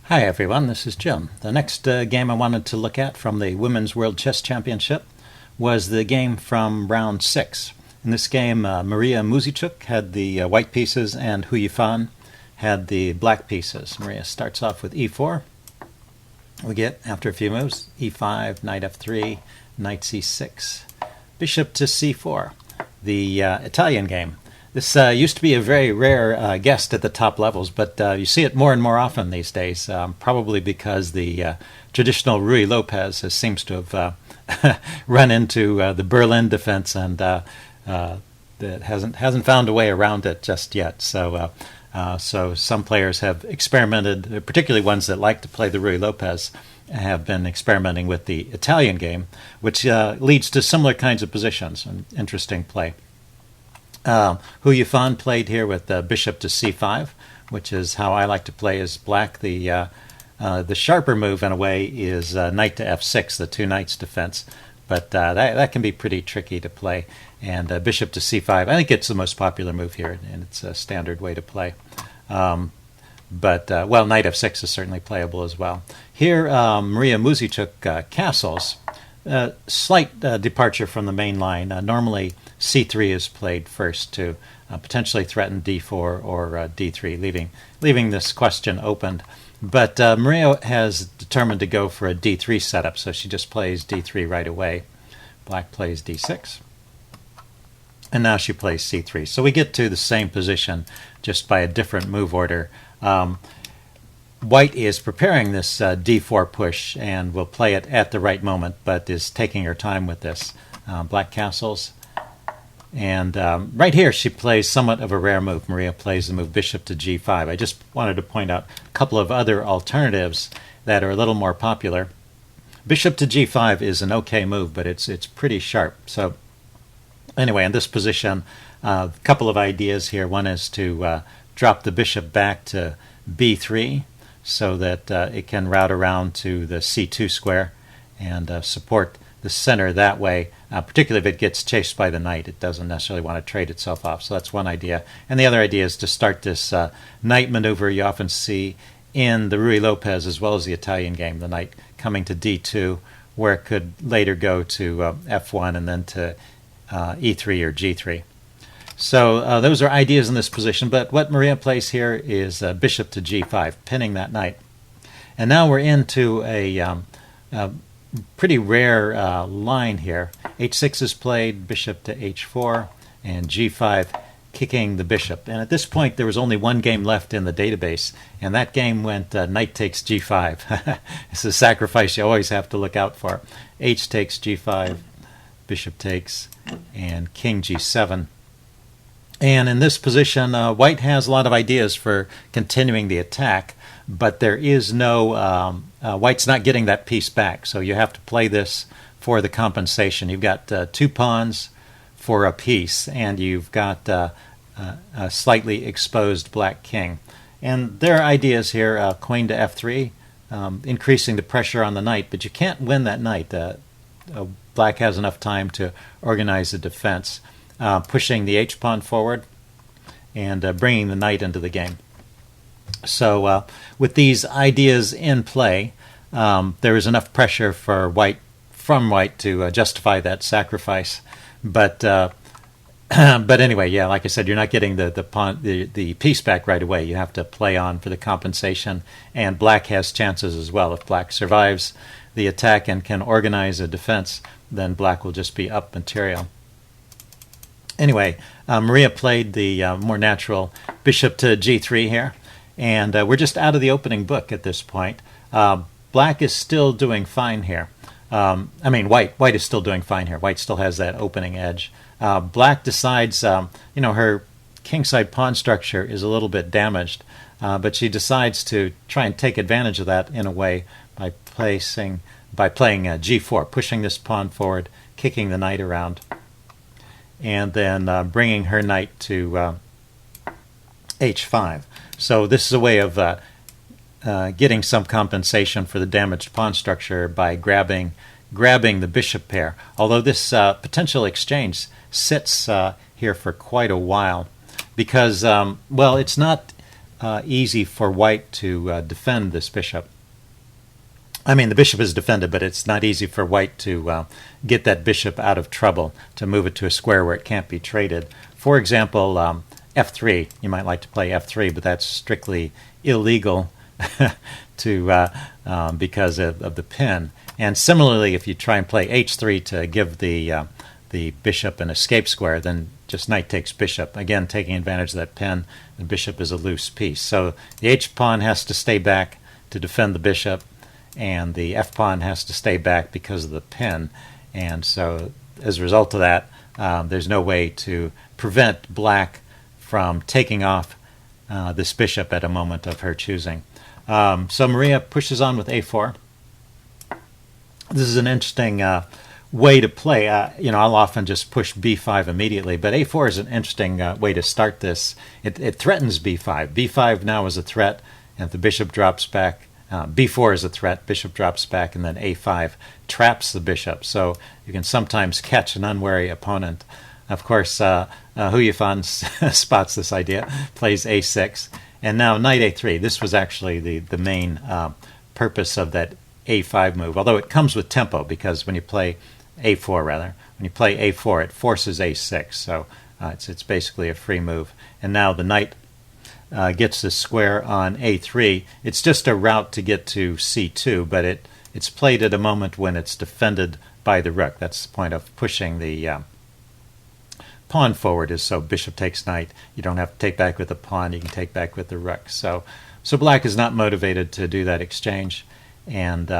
Hi everyone, this is Jim. The next game I wanted to look at from the Women's World Chess Championship was the game from round 6. In this game, Mariya Muzychuk had the white pieces and Yifan had the black pieces. Mariya starts off with e4. We get, after a few moves, e5, knight f3, knight c6, bishop to c4. The Italian game. This used to be a very rare guest at the top levels, but you see it more and more often these days, probably because the traditional Ruy Lopez seems to have run into the Berlin defense and that hasn't found a way around it just yet. So some players have experimented, particularly ones that like to play the Ruy Lopez, have been experimenting with the Italian game, which leads to similar kinds of positions. An interesting play. Yifan played here with bishop to c5, which is how I like to play as black. The sharper move, in a way, is knight to f6, the two knights defense. But that can be pretty tricky to play. And bishop to c5, I think it's the most popular move here, and it's a standard way to play. Knight f6 is certainly playable as well. Here, Mariya Muzychuk castles. Slight departure from the main line. Normally, c3 is played first to potentially threaten d4 or d3, leaving this question opened. But Mariya has determined to go for a d3 setup, so she just plays d3 right away. Black plays d6. And now she plays c3. So we get to the same position, just by a different move order. White is preparing this d4 push and will play it at the right moment, but is taking her time with this. Black castles. And right here she plays somewhat of a rare move. Mariya plays the move bishop to g5. I just wanted to point out a couple of other alternatives that are a little more popular. Bishop to g5 is an okay move, but it's pretty sharp. So anyway, in this position, a couple of ideas here. One is to drop the bishop back to b3, so that it can route around to the c2 square and support the center that way, particularly if it gets chased by the knight. It doesn't necessarily want to trade itself off, so that's one idea. And the other idea is to start this knight maneuver you often see in the Ruy Lopez as well as the Italian game, the knight coming to d2, where it could later go to f1 and then to e3 or g3. So those are ideas in this position, but what Mariya plays here is bishop to g5, pinning that knight. And now we're into a pretty rare line here. h6 is played, bishop to h4, and g5 kicking the bishop. And at this point, there was only one game left in the database, and that game went knight takes g5. It's a sacrifice you always have to look out for. H takes g5, bishop takes, and king g7. And in this position, White has a lot of ideas for continuing the attack, but there is no, White's not getting that piece back, so you have to play this for the compensation. You've got 2 pawns for a piece, and you've got a slightly exposed black king. And there are ideas here, queen to f3, increasing the pressure on the knight, but you can't win that knight. Black has enough time to organize the defense. Pushing the h-pawn forward and bringing the knight into the game. So with these ideas in play, there is enough pressure for White to justify that sacrifice. But anyway, yeah, like I said, you're not getting the piece back right away. You have to play on for the compensation, and Black has chances as well. If Black survives the attack and can organize a defense, then Black will just be up material. Anyway, Mariya played the more natural bishop to g3 here, and we're just out of the opening book at this point. Black is still doing fine here. White is still doing fine here. White still has that opening edge. Black decides, her kingside pawn structure is a little bit damaged, but she decides to try and take advantage of that in a way by playing g4, pushing this pawn forward, kicking the knight around, and then bringing her knight to h5. So this is a way of getting some compensation for the damaged pawn structure by grabbing the bishop pair. Although this potential exchange sits here for quite a while, because it's not easy for white to defend this bishop. I mean, the bishop is defended, but it's not easy for white to get that bishop out of trouble, to move it to a square where it can't be traded. For example, f3. You might like to play f3, but that's strictly illegal because of the pin. And similarly, if you try and play h3 to give the bishop an escape square, then just knight takes bishop, again taking advantage of that pin. The bishop is a loose piece. So the h-pawn has to stay back to defend the bishop, and the f-pawn has to stay back because of the pin. And so as a result of that, there's no way to prevent black from taking off this bishop at a moment of her choosing. So Mariya pushes on with a4. This is an interesting way to play. I'll often just push b5 immediately, but a4 is an interesting way to start this. It threatens b5. b5 now is a threat, and if the bishop drops back, b4 is a threat, bishop drops back, and then a5 traps the bishop. So you can sometimes catch an unwary opponent. Of course, Yifan spots this idea, plays a6, and now knight a3. This was actually the main purpose of that a5 move, although it comes with tempo, because when you play a4, when you play a4, it forces a6, so it's basically a free move. And now the knight gets the square on a3. It's just a route to get to c2, but it's played at a moment when it's defended by the rook. That's the point of pushing the pawn forward, is so bishop takes knight. You don't have to take back with the pawn, you can take back with the rook. So black is not motivated to do that exchange, and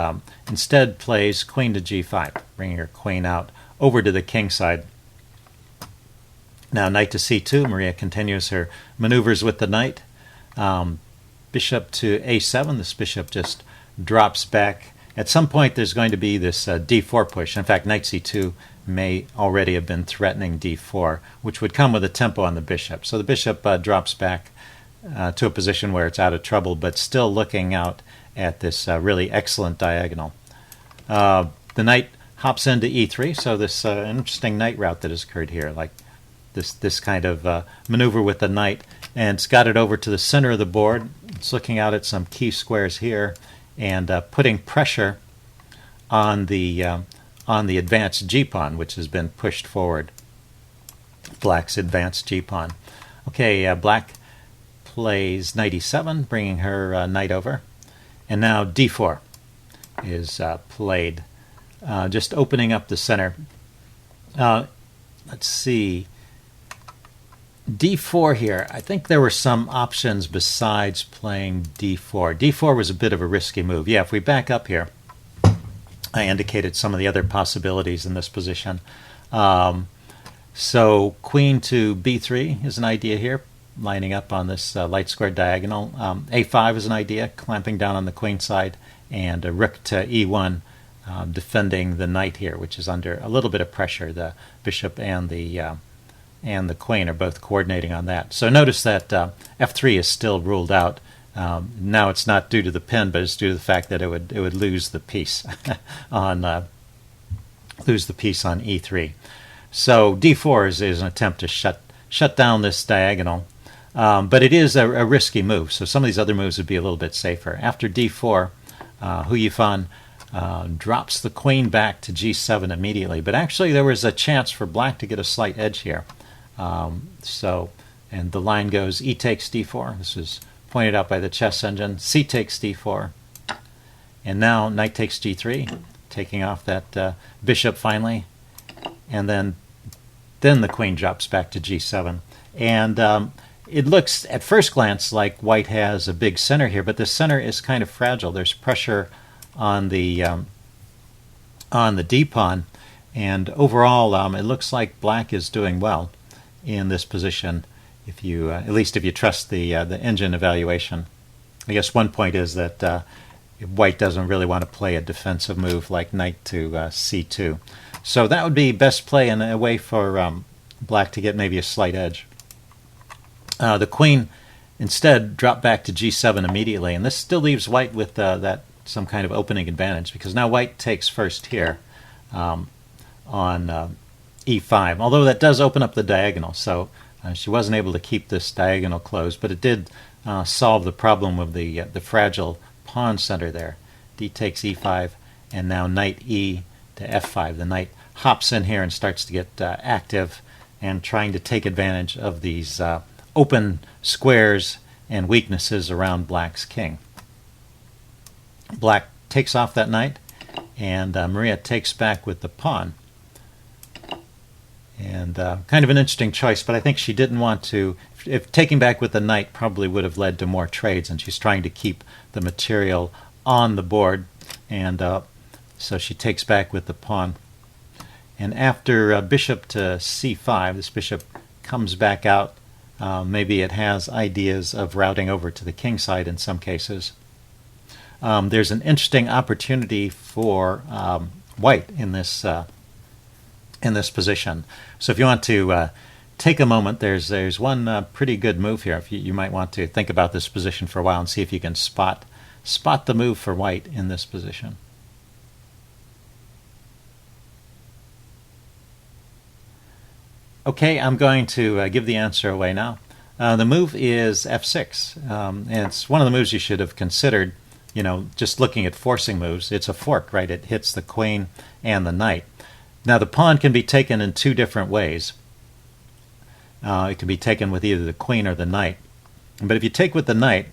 instead plays queen to g5, bringing her queen out over to the king side. Now knight to c2, Mariya continues her maneuvers with the knight. Bishop to a7, this bishop just drops back. At some point there's going to be this d4 push. In fact, knight c2 may already have been threatening d4, which would come with a tempo on the bishop. So the bishop drops back to a position where it's out of trouble, but still looking out at this really excellent diagonal. The knight hops into e3, so this interesting knight route that has occurred here, like this kind of maneuver with the knight, and it's got it over to the center of the board. It's looking out at some key squares here and putting pressure on the advanced g-pawn, which has been pushed forward. Black's advanced g-pawn. Okay, black plays knight e7, bringing her knight over, and now d4 is played, just opening up the center. Let's see. d4 here, I think there were some options besides playing d4. d4 was a bit of a risky move. Yeah, if we back up here, I indicated some of the other possibilities in this position. So queen to b3 is an idea here, lining up on this light square diagonal. a5 is an idea, clamping down on the queen side, and a rook to e1, defending the knight here, which is under a little bit of pressure. The bishop and the queen are both coordinating on that. So notice that f3 is still ruled out. Now it's not due to the pin, but it's due to the fact that it would lose the piece on e3. So d4 is an attempt to shut down this diagonal, but it is a risky move. So some of these other moves would be a little bit safer. After d4, Yifan drops the queen back to g7 immediately, but actually there was a chance for black to get a slight edge here. And the line goes e takes d4. This is pointed out by the chess engine. C takes d4. And now knight takes g3, taking off that bishop finally. And then the queen drops back to g7. And it looks at first glance like white has a big center here, but the center is kind of fragile. There's pressure on the d-pawn, and overall it looks like black is doing well in this position, if you at least if you trust the engine evaluation. I guess one point is that white doesn't really want to play a defensive move like knight to c2. So that would be best play in a way for black to get maybe a slight edge. The queen instead dropped back to g7 immediately, and this still leaves white with that some kind of opening advantage, because now white takes first here on e5, although that does open up the diagonal. So she wasn't able to keep this diagonal closed, but it did solve the problem of the fragile pawn center there. D takes e5, and now knight e to f5. The knight hops in here and starts to get active and trying to take advantage of these open squares and weaknesses around black's king. Black takes off that knight, and Mariya takes back with the pawn. And kind of an interesting choice, but I think she didn't want to. If taking back with the knight probably would have led to more trades, and she's trying to keep the material on the board, and so she takes back with the pawn. And after bishop to c5, this bishop comes back out. Maybe it has ideas of routing over to the king side in some cases. There's an interesting opportunity for white in this position. So if you want to take a moment, there's one pretty good move here. If you might want to think about this position for a while and see if you can spot the move for white in this position. Okay, I'm going to give the answer away now. The move is f6, and it's one of the moves you should have considered. You know, just looking at forcing moves, it's a fork, right? It hits the queen and the knight. Now, the pawn can be taken in two different ways. It can be taken with either the queen or the knight. But if you take with the knight,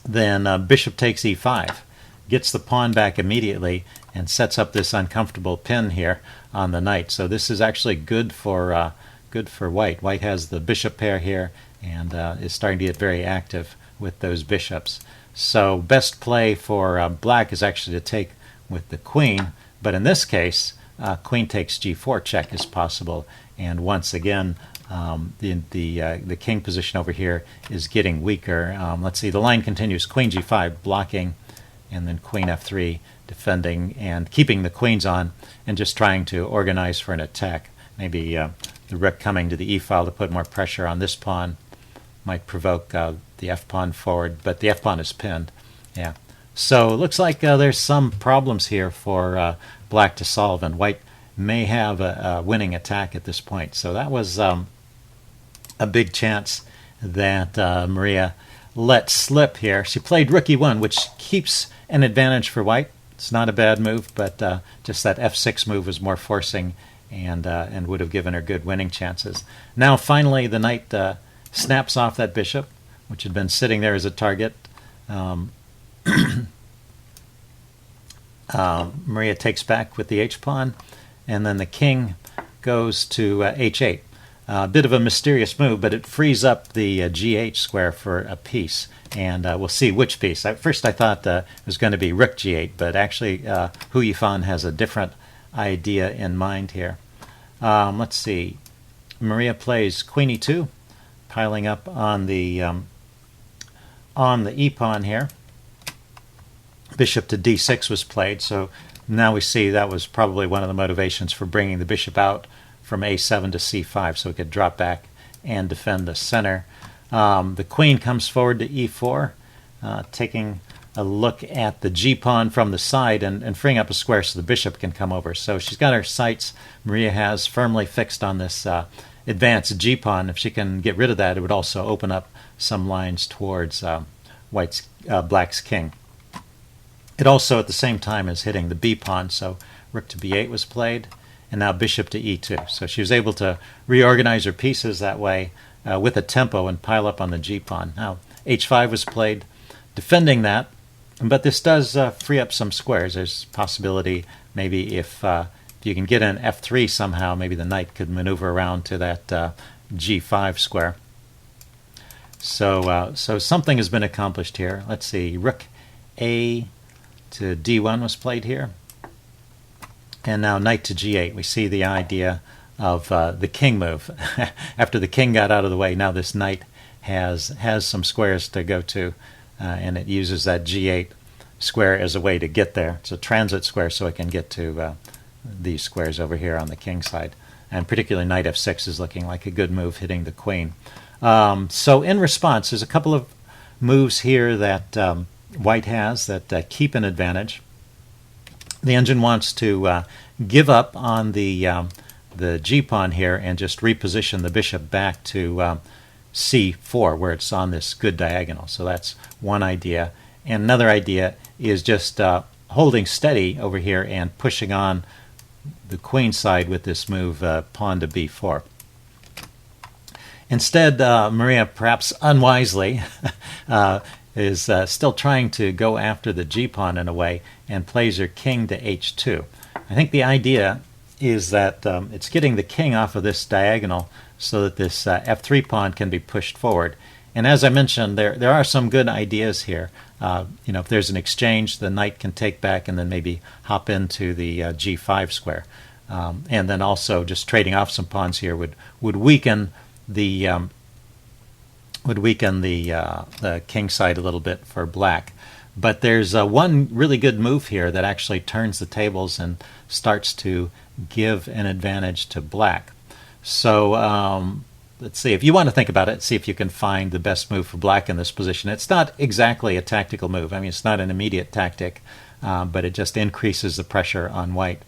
then bishop takes e5, gets the pawn back immediately, and sets up this uncomfortable pin here on the knight. So this is actually good for white. White has the bishop pair here and is starting to get very active with those bishops. So best play for black is actually to take with the queen, but in this case, queen takes g4 check is possible, and once again, the king position over here is getting weaker. Let's see, the line continues: queen g5 blocking, and then queen f3 defending and keeping the queens on, and just trying to organize for an attack. Maybe the rook coming to the e file to put more pressure on this pawn might provoke the f-pawn forward, but the f-pawn is pinned. Yeah. So it looks like there's some problems here for black to solve, and white may have a winning attack at this point. So that was a big chance that Mariya let slip here. She played rook e1, which keeps an advantage for white. It's not a bad move, but just that f6 move was more forcing and would have given her good winning chances. Now finally the knight snaps off that bishop, which had been sitting there as a target. Mariya takes back with the h-pawn, and then the king goes to h8. A bit of a mysterious move, but it frees up the g8 square for a piece, and we'll see which piece. At first I thought it was going to be rook g8, but actually Yifan has a different idea in mind here. Let's see. Mariya plays queen e2, piling up on the e-pawn here. Bishop to d6 was played, so now we see that was probably one of the motivations for bringing the bishop out from a7 to c5, so it could drop back and defend the center. The queen comes forward to e4, taking a look at the g-pawn from the side and freeing up a square so the bishop can come over. So she's got her sights, Mariya has, firmly fixed on this advanced g-pawn. If she can get rid of that, it would also open up some lines towards black's king. It also, at the same time, is hitting the b-pawn, so rook to b8 was played, and now bishop to e2. So she was able to reorganize her pieces that way with a tempo and pile up on the g-pawn. Now h5 was played, defending that, but this does free up some squares. There's a possibility maybe if you can get an f3 somehow, maybe the knight could maneuver around to that g5 square. So something has been accomplished here. Let's see, rook a to d1 was played here, and now knight to g8. We see the idea of the king move. After the king got out of the way, now this knight has some squares to go to, and it uses that g8 square as a way to get there. It's a transit square, so it can get to these squares over here on the king side. And particularly knight f6 is looking like a good move, hitting the queen. So in response, there's a couple of moves here that white has that keep an advantage. The engine wants to give up on the g-pawn here and just reposition the bishop back to c4, where it's on this good diagonal. So that's one idea. And another idea is just holding steady over here and pushing on the queen side with this move, pawn to b4. Instead, Mariya, perhaps unwisely, is still trying to go after the g-pawn in a way and plays her king to h2. I think the idea is that it's getting the king off of this diagonal so that this f3 pawn can be pushed forward. And as I mentioned, there are some good ideas here. If there's an exchange, the knight can take back and then maybe hop into the g5 square. And then also just trading off some pawns here would weaken the king side a little bit for black. But there's one really good move here that actually turns the tables and starts to give an advantage to black. So let's see. If you want to think about it, see if you can find the best move for black in this position. It's not exactly a tactical move. I mean, it's not an immediate tactic, but it just increases the pressure on white.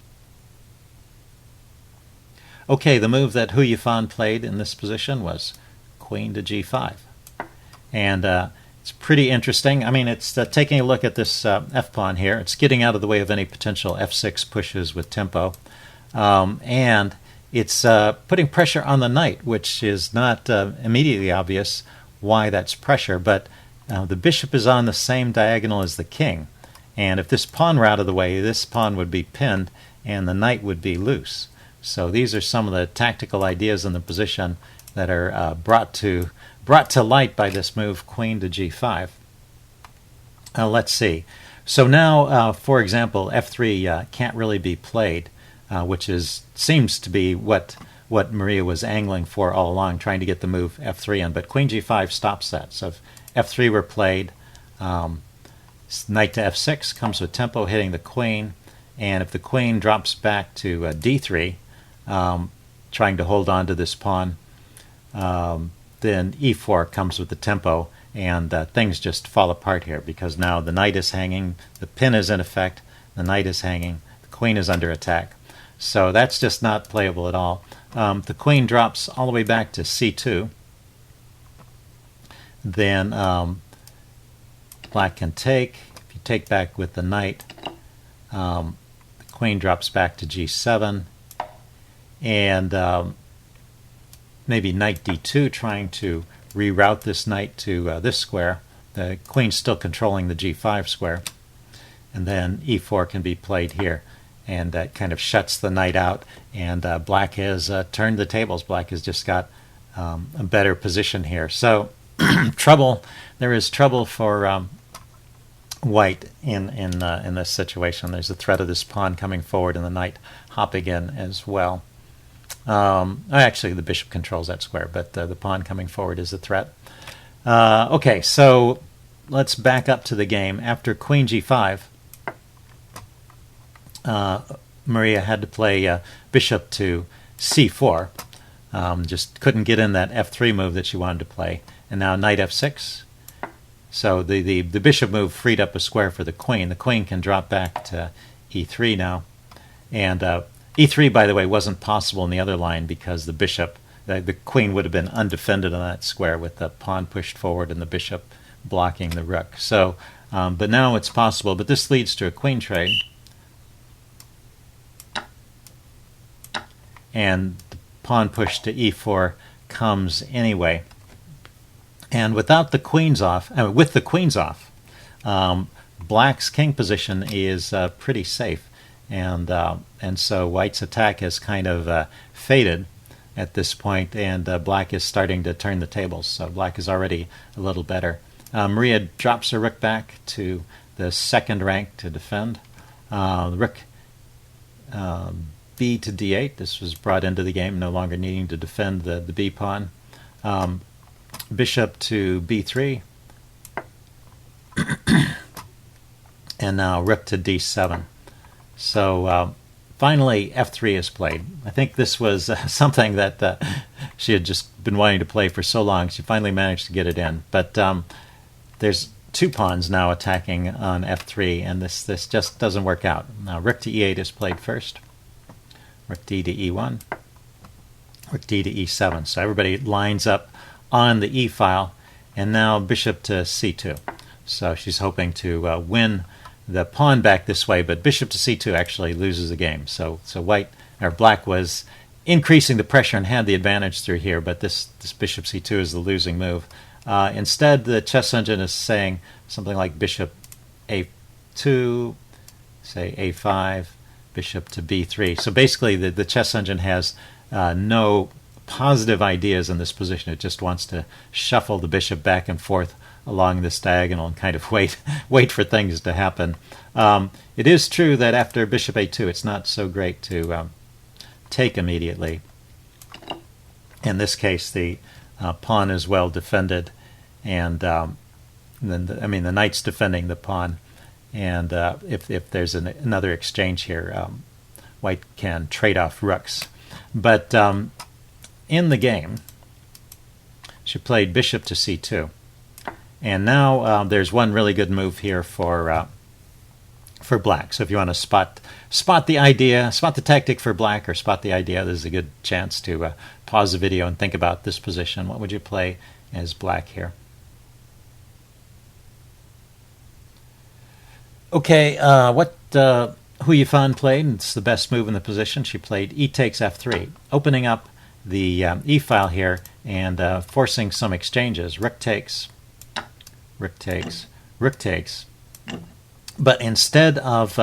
Okay, the move that Yifan played in this position was queen to g5. And it's pretty interesting. I mean, it's taking a look at this f-pawn here. It's getting out of the way of any potential f6 pushes with tempo. And it's putting pressure on the knight, which is not immediately obvious why that's pressure. But the bishop is on the same diagonal as the king. And if this pawn were out of the way, this pawn would be pinned and the knight would be loose. So these are some of the tactical ideas in the position that are brought to light by this move, queen to g5. Let's see. So now, for example, f3 can't really be played, which seems to be what Mariya was angling for all along, trying to get the move f3 in. But queen g5 stops that. So if f3 were played, knight to f6 comes with tempo, hitting the queen. And if the queen drops back to d3, trying to hold on to this pawn, then e4 comes with the tempo, and things just fall apart here because now the knight is hanging, the pin is in effect, the knight is hanging, the queen is under attack. So that's just not playable at all. The queen drops all the way back to c2. Then black can take. If you take back with the knight, the queen drops back to g7. And maybe knight d2, trying to reroute this knight to this square. The queen's still controlling the g5 square. And then e4 can be played here. And that kind of shuts the knight out. And black has turned the tables. Black has just got a better position here. So there is trouble for white in this situation. There's the threat of this pawn coming forward and the knight hopping in as well. Actually, the bishop controls that square, but the pawn coming forward is the threat. Okay, so let's back up to the game. After queen g5, Mariya had to play bishop to c4. Just couldn't get in that f3 move that she wanted to play. And now knight f6. So the bishop move freed up a square for the queen. The queen can drop back to e3 now. And e3, by the way, wasn't possible in the other line because the bishop, the queen would have been undefended on that square with the pawn pushed forward and the bishop blocking the rook. So, but now it's possible. But this leads to a queen trade. And the pawn push to e4 comes anyway. And without the queens off, with the queens off, black's king position is pretty safe. And so white's attack has kind of faded at this point, and black is starting to turn the tables. So black is already a little better. Mariya drops her rook back to the second rank to defend. Rook b to d8. This was brought into the game, no longer needing to defend the b pawn. Bishop to b3. And now rook to d7. So finally f3 is played. I think this was something that she had just been wanting to play for so long. She finally managed to get it in. But there's two pawns now attacking on f3, and this just doesn't work out. Now rook to e8 is played first. Rook d to e1. Rook d to e7. So everybody lines up on the e-file, and now bishop to c2. So she's hoping to win the pawn back this way, but bishop to c2 actually loses the game. So black was increasing the pressure and had the advantage through here, but this bishop c2 is the losing move. Instead, the chess engine is saying something like bishop a2, say a5, bishop to b3. So basically, the chess engine has no positive ideas in this position. It just wants to shuffle the bishop back and forth along this diagonal and kind of wait for things to happen. It is true that after bishop a2, it's not so great to take immediately. In this case, the pawn is well defended, and then the knight's defending the pawn. And if there's another exchange here, white can trade off rooks. But in the game, she played bishop to c2. And now there's one really good move here for black. So if you want to spot the idea, spot the tactic for black, or spot the idea, this is a good chance to pause the video and think about this position. What would you play as black here? Okay, who Yifan played, and it's the best move in the position. She played e takes f3, opening up the e-file here and forcing some exchanges. Rook takes, rook takes, rook takes. But instead of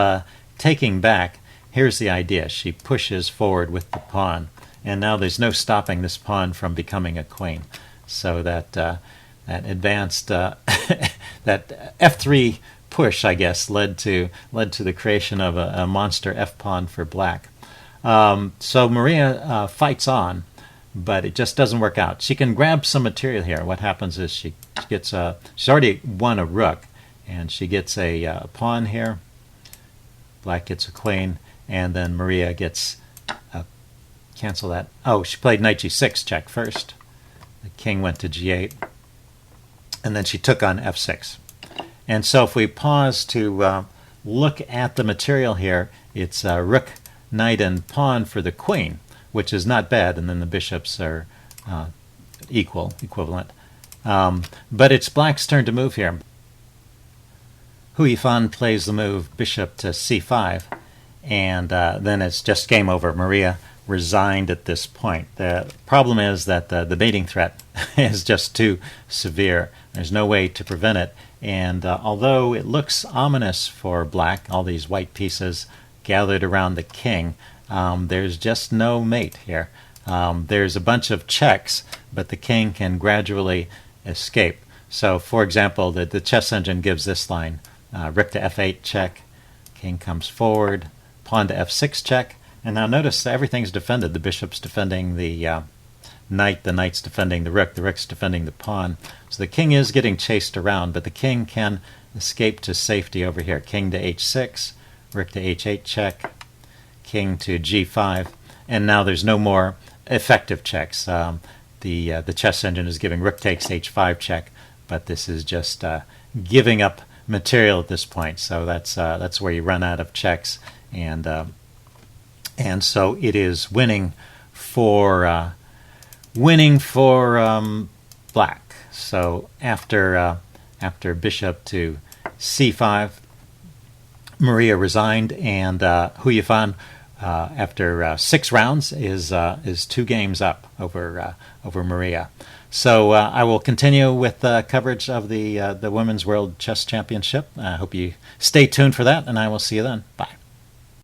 taking back, here's the idea. She pushes forward with the pawn, and now there's no stopping this pawn from becoming a queen. So that advanced that f3 push, I guess, led to the creation of a monster f-pawn for black. So Mariya fights on, but it just doesn't work out. She can grab some material here. What happens is she gets she's already won a rook, and she gets a pawn here. Black gets a queen, and then Mariya gets cancel that. Oh, she played knight g6 check first. The king went to g8, and then she took on f6. And so if we pause to look at the material here, it's rook, knight, and pawn for the queen, which is not bad, and then the bishops are equivalent. But it's black's turn to move here. Yifan plays the move bishop to c5, and then it's just game over. Mariya resigned at this point. The problem is that the mating threat is just too severe. There's no way to prevent it. And although it looks ominous for black, all these white pieces gathered around the king, there's just no mate here. There's a bunch of checks, but the king can gradually escape. So, for example, the chess engine gives this line, rook to f8 check, king comes forward, pawn to f6 check, and now notice everything's defended. The bishop's defending the knight, the knight's defending the rook's defending the pawn. So the king is getting chased around, but the king can escape to safety over here. King to h6, rook to h8 check, king to g5, and now there's no more effective checks. The chess engine is giving rook takes h5 check, but this is just giving up material at this point. So that's where you run out of checks, and so it is winning for black. So after bishop to c5, Mariya resigned, and Yifan, after 6 rounds, is 2 games up over Mariya. So I will continue with coverage of the Women's World Chess Championship. I hope you stay tuned for that, and I will see you then. Bye.